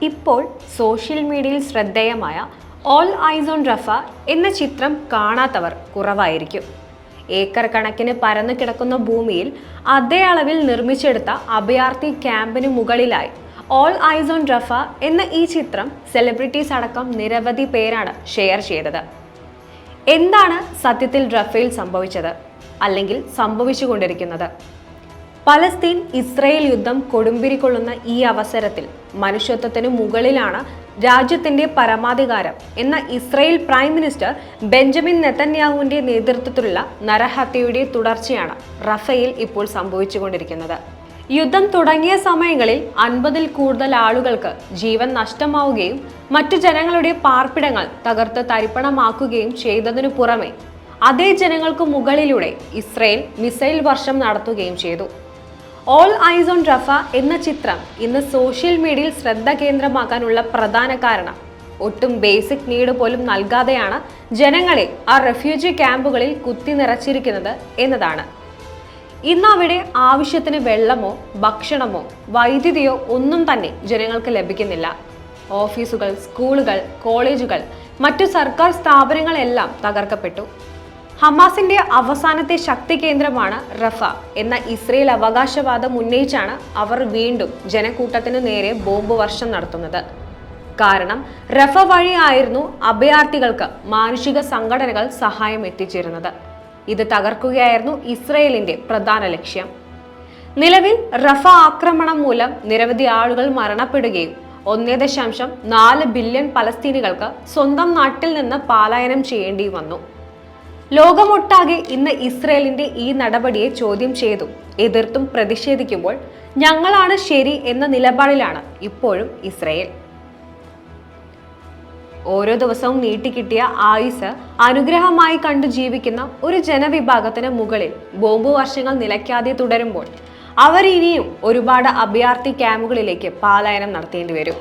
ഇപ്പോൾ സോഷ്യൽ മീഡിയയിൽ ശ്രദ്ധേയമായ ഓൾ ഐസ് ഓൺ റഫ എന്ന ചിത്രം കാണാത്തവർ കുറവായിരിക്കും. ഏക്കർ കണക്കിന് പരന്നു കിടക്കുന്ന ഭൂമിയിൽ അതേ അളവിൽ നിർമ്മിച്ചെടുത്ത അഭയാർത്ഥി ക്യാമ്പിന് മുകളിലായി ഓൾ ഐസ് ഓൺ റഫ എന്ന ഈ ചിത്രം സെലിബ്രിറ്റീസ് അടക്കം നിരവധി പേരാണ് ഷെയർ ചെയ്തത്. എന്താണ് സത്യത്തിൽ റഫയിൽ സംഭവിച്ചത്, അല്ലെങ്കിൽ സംഭവിച്ചുകൊണ്ടിരിക്കുന്നത്? പലസ്തീൻ ഇസ്രയേൽ യുദ്ധം കൊടുമ്പിരിക്കൊള്ളുന്ന ഈ അവസരത്തിൽ മനുഷ്യത്വത്തിന് മുകളിലാണ് രാജ്യത്തിന്റെ പരമാധികാരം എന്ന ഇസ്രയേൽ പ്രൈം മിനിസ്റ്റർ ബെഞ്ചമിൻ നെതന്യാഹുവിന്റെ നേതൃത്വത്തിലുള്ള നരഹത്യയുടെ തുടർച്ചയാണ് റഫയിൽ ഇപ്പോൾ സംഭവിച്ചുകൊണ്ടിരിക്കുന്നത്. യുദ്ധം തുടങ്ങിയ സമയങ്ങളിൽ 50-ൽ കൂടുതൽ ആളുകൾക്ക് ജീവൻ നഷ്ടമാവുകയും മറ്റു ജനങ്ങളുടെ പാർപ്പിടങ്ങൾ തകർത്ത് തരിപ്പണമാക്കുകയും ചെയ്തതിനു പുറമെ അതേ ജനങ്ങൾക്ക് മുകളിലൂടെ ഇസ്രയേൽ മിസൈൽ വർഷം നടത്തുകയും ചെയ്തു. ഓൾ ഐസ് ഓൺ റഫ എന്ന ചിത്രം ഇന്ന് സോഷ്യൽ മീഡിയയിൽ ശ്രദ്ധ കേന്ദ്രമാക്കാനുള്ള പ്രധാന കാരണം ഒട്ടും ബേസിക് നീഡ് പോലും നൽകാതെയാണ് ജനങ്ങളെ ആ റെഫ്യൂജി ക്യാമ്പുകളിൽ കുത്തി നിറച്ചിരിക്കുന്നത് എന്നതാണ്. ഇന്ന് അവിടെ ആവശ്യത്തിന് വെള്ളമോ ഭക്ഷണമോ വൈദ്യുതിയോ ഒന്നും തന്നെ ജനങ്ങൾക്ക് ലഭിക്കുന്നില്ല. ഓഫീസുകൾ, സ്കൂളുകൾ, കോളേജുകൾ, മറ്റു സർക്കാർ സ്ഥാപനങ്ങളെല്ലാം തകർക്കപ്പെട്ടു. ഹമാസിന്റെ അവസാനത്തെ ശക്തി കേന്ദ്രമാണ് റഫ എന്ന ഇസ്രയേൽ അവകാശവാദം ഉന്നയിച്ചാണ് അവർ വീണ്ടും ജനക്കൂട്ടത്തിന് നേരെ ബോംബ് വർഷം നടത്തുന്നത്. കാരണം റഫ വഴിയായിരുന്നു അഭയാർത്ഥികൾക്ക് മാനുഷിക സംഘടനകൾ സഹായം എത്തിച്ചിരുന്നത്. ഇത് തകർക്കുകയായിരുന്നു ഇസ്രയേലിന്റെ പ്രധാന ലക്ഷ്യം. നിലവിൽ റഫ ആക്രമണം മൂലം നിരവധി ആളുകൾ മരണപ്പെടുകയും 1.4 ബില്യൺ പലസ്തീനികൾക്ക് സ്വന്തം നാട്ടിൽ നിന്ന് പലായനം ചെയ്യേണ്ടി വന്നു. ലോകമൊട്ടാകെ ഇന്ന് ഇസ്രയേലിന്റെ ഈ നടപടിയെ ചോദ്യം ചെയ്തും എതിർത്തും പ്രതിഷേധിക്കുമ്പോൾ ഞങ്ങളാണ് ശരി എന്ന നിലപാടിലാണ് ഇപ്പോഴും ഇസ്രയേൽ. ഓരോ ദിവസവും നീട്ടിക്കിട്ടിയ ആയുസ് അനുഗ്രഹമായി കണ്ടു ജീവിക്കുന്ന ഒരു ജനവിഭാഗത്തിന് മുകളിൽ ബോംബ് വർഷങ്ങൾ നിലയ്ക്കാതെ തുടരുമ്പോൾ അവർ ഇനിയും ഒരുപാട് അഭയാർത്ഥി ക്യാമ്പുകളിലേക്ക് പലായനം നടത്തേണ്ടി വരും.